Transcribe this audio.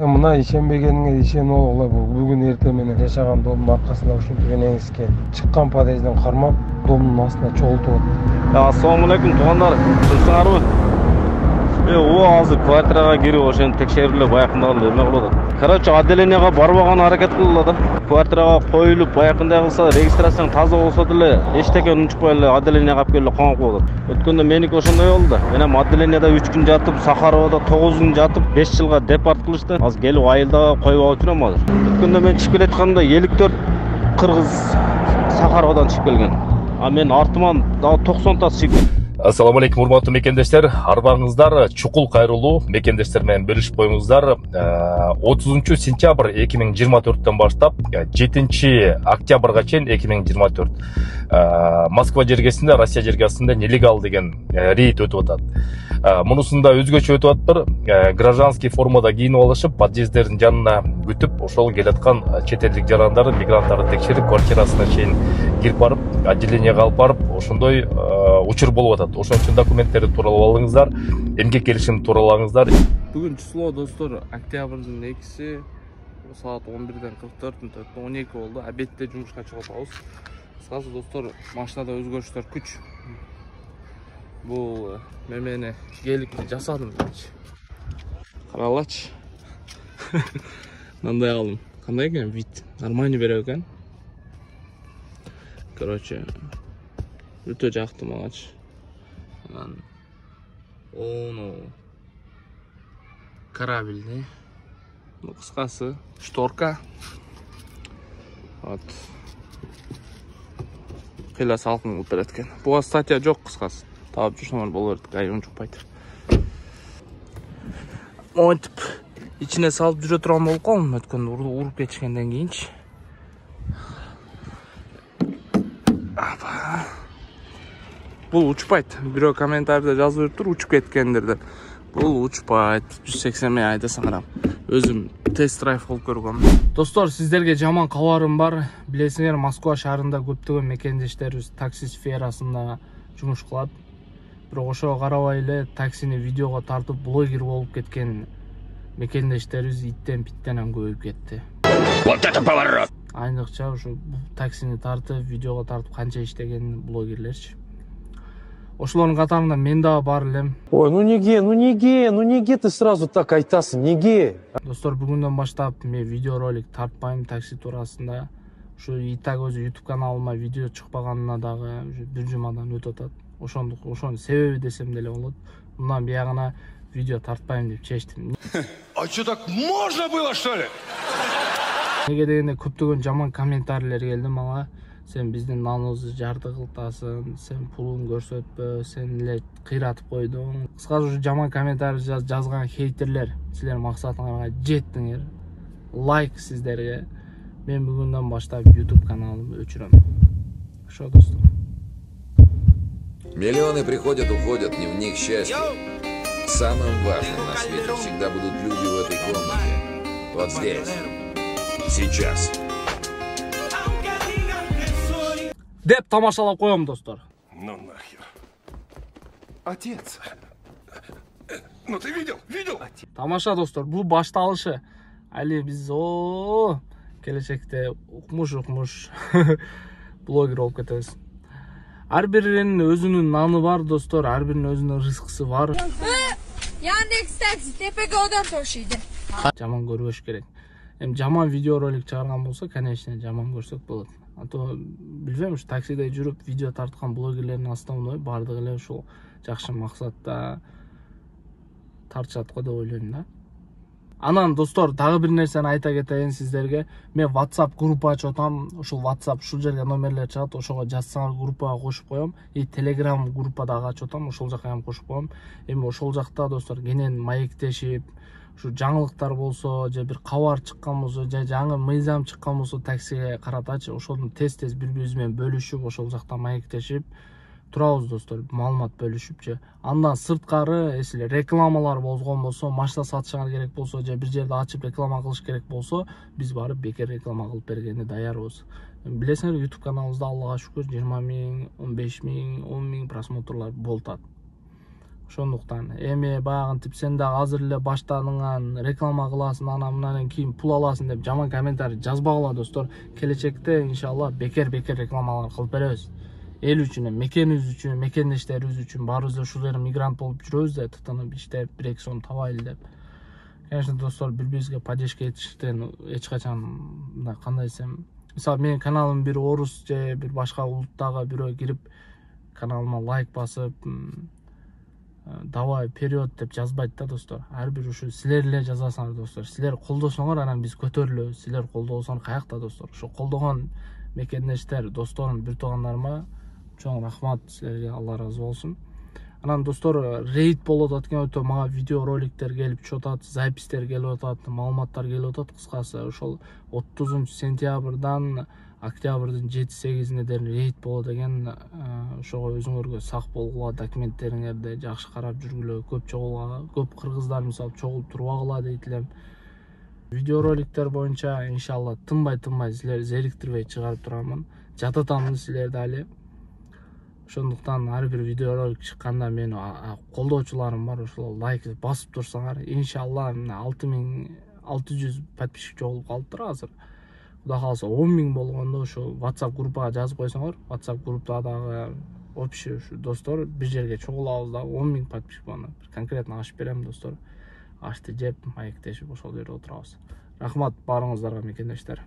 Мына ишенбегениңе ишенип алгыла. Бүгүн эртең менен жашаган домдун аркасында ушинтип эңиске чыккан подъезден кармап, домдун астына чогултуп атты. Assalomu alaykum tug'anlar. Tursunarmi? O hozir kvartiraga kirib o'shani tekshirib bayaqindag'ini nima qiladi? Короче, отделениега барбаган аракет кылды. Квартирага коюлуп, баягындай кылса, регистрацияң таза болсо деле, эчтеке унчукпай эле отделениега алып келип камап коет. Өткөндө меники ошондой болду. Менен отделениеда 3 күн жатып, Сахаровада 9 күн жатып, 5 жылга депорт кылышты. Азыр келип айылда коюп алып турам азыр. Өткөндө мен чыгып келатканда 54 кыргыз Сахаровадан чыгып келген. А мен артыман 90 та чыгып. Assalamu alaikum урматтуу мекендештер. Арбаңыздар чукул кайрылуу мекендештер менен бөлүшүп коюңуздар. 30 сентябрь 2024-төн баштап 7 октябрга чейин 2024 Москва жергесинде, Россия жергесинде нелегал деген рейд өтүп атат. Мунусунда өзгөчө өтүп атыптыр. Гражданский формада кийинип алышып, подъезддердин жанына күтүп, ошол келаткан чет элдик жарандарды, мигранттарды текшерип, квартирасына чейин кирип барып, отделениеге алып барып, ошондой учур болуп атат. Ошон үчүн документтерди тууралап алыңыздар, эмгек келишим тууралап алыңыздар. Бүгүн число достор октябрдын 2-си саат 11-ден 44-тө 12 болду. Обедте жумушка чыгып атабыз. Кыскасы достор, машинада өзгөрүштөр күч. Бул мемени келикти жасадым. Каралачы. Мындай алым. Кандай экен вид? Нормально берет экен. Короче, өтө жакты магачы. Оно корабельный. Ну, кыскасы, шторка. Вот. Кыйла салкын кылып берет экен. Буга статья жок, кыскасы. Таап жүрсөңөр боло берет, айым жукпайт. Монтип ичине салып жүрө турган болуп калдым, өткөндө уруп кетишкенден кийинчи. Бул учпайт. Бирөө комментарийде жазып өтүптүр, учуп кеткендерден. Бул учпайт. 180 мен айдасаңарам. Өзүм тест-драйв кылып көргөм. Достор, сиздерге жаман кабарым бар. Билесиңер, Москва шаарында көптөгөн мекендештерибиз такси сферасында жумуш кылат. Бирок ошого карабай эле таксини видеого тартып блогер болуп кеткен мекендештерибиз иттен питтен көбөйүп кетти. Вот это поворот! Айныкча ушу таксини тартып, видеого тартып канча иштеген блогерлерчи. Ошолордун катарында мен дагы бар элем. Ой, ну неге ты сразу так айтасың, неге? Достор, бүгүндөн баштап мен видеоролик тартпайм такси туурасында. Ушу итак өзү YouTube каналыма видео чыкпаганына дагы бир жумадан өтүп атат. Ошонун себеби десем деле болот. Мындан биягына видео тартпайм деп чечтим. А что, так можно было, что ли? Неге дегенде көптөгөн жаман комментарийлер келди мага. Сен биздин наныбызды жарды кылтасың, сен пулун көрсөтпө, сен эле кыйратып койдуң. Кыскасы ушу жаман комментарий жазган хейтерлер, силер максатыңарга жеттиңер. Лайк сиздерге. Мен бүгүндөн баштап YouTube каналымды өчүрөм. Ошо достор. Миллионы приходят, уходят, дневник счастья. Самым важным на свете всегда будут люди в этой комнате. Вот здесь. Сейчас. Деп тамашалап коем, достор. Ну нахер. Отец. Ну ты видел? Тамаша, достор, бул башталышы. Али биз келечекте укмуш блогер болуп кетебиз. Ар биринин өзүнүн наны бар, достор, ар биринин өзүнүн рызкысы бар. Яндекс Такси тепеге одан тошуйду. Жаман көрбөш керек. Эми жаман видеоролик чыгарган болсо, конечно, жаман көрсөк болот. А то билбейм, ушу таксиде жүрүп видео тарткан блогерлердин основной бардыгы эле ушул жакшы максатта тартышат го деп ойлойм да. Анан достор, дагы бир нерсени айта кетейин сиздерге. Мен WhatsApp группа ачып атам. Ушул WhatsApp ушул жерге номерлер чыгат, ошого жазсаңар группага кошуп коем. И Telegram группа дагы ачып атам, ошол жака ham кошуп коем. Эми ошол жакта достор кенен маектешип, ушу жаңылыктар болсо, же бир кабар чыккан болсо, же жаңы мыйзам чыккан болсо таксиге каратачы, ошону тез бири-бирибиз менен бөлүшүп, ошол жакта маектешип турабыз достор, маалымат бөлүшүпчү. Андан сырткары, эсиле рекламалар болгон болсо, машина сатышыңар керек болсо, же бир жерде ачып реклама кылыш керек болсо, биз барып бекер реклама кылып бергенде даярбыз. Билесиңер, YouTube каналыбызда Аллага шүкүр 20 000, 15 000, 10 000 просмотрлар болтат. Ошондуктан эми баягынтип сен дагы азыр эле баштадыңан реклама кыласың, анан мындан кийин пул аласың деп жаман комментарий жазбагыла достор. Келечекте иншалла бекер рекламалар кылып беребиз. Эл үчүн, мекенибиз үчүн, мекендештерибиз үчүн, баарыбыз ушул жерде мигрант болуп жүрөбүз да, тытынып иштеп, 1-2 сом табайлы деп. Конечно, достор, бири-бирибизге поддержка этиштен эч качан мындай кандай десем, мисалы менин каналым бир орус же бир башка улуттагы бирөө кирип каналыма лайк басып, давай вперед деп жазбайт да достор. Ар бир ушу силер эле жазасыңар достор. Силер колдосоңор анан биз көтөрүлөбүз. Силер колдосоңор каякта достор. Ошо колдогон мекендештер, досторум, бир туугандарыма чоң рахмат силерге, Алла разы болсун. Анан достор, рейд болуп атат экен, өтө мага видео роликтер келип чыгып атат, запистер келип атат, маалыматтар келип атат. Кыскасы ошол 30 сентябрдан октябрдын 7-8-ине дейин рейд болот экен. Ошого өзүңөргө сак болгула, документтериңерди жакшы карап жүргүлө, көп чогулга, көп кыргыздар мисалы чогулуп турбагыла дейт элем. Видео роликтер боюнча иншалла тынбай силерди зериктирбей чыгарып турамын. Жататамын силерди али. Ошондуктан ар бир видео ролик чыкканда мени колдоочуларым бар, ошол лайк басып турсаңар, иншалла 6600 подписчик чогулуп калыптыр азыр. Кудай кааласа 10.000 болгондо ошо WhatsApp группага жазып койсоңор, WhatsApp группадагы общий ушу достор бир жерге чогулабыз да 10.000 подписчик болгондо конкретно ашып берем достор. Ашты жеп, маектешип ошол жерде отурабыз. Рахмат баарыңыздарга мекендештер.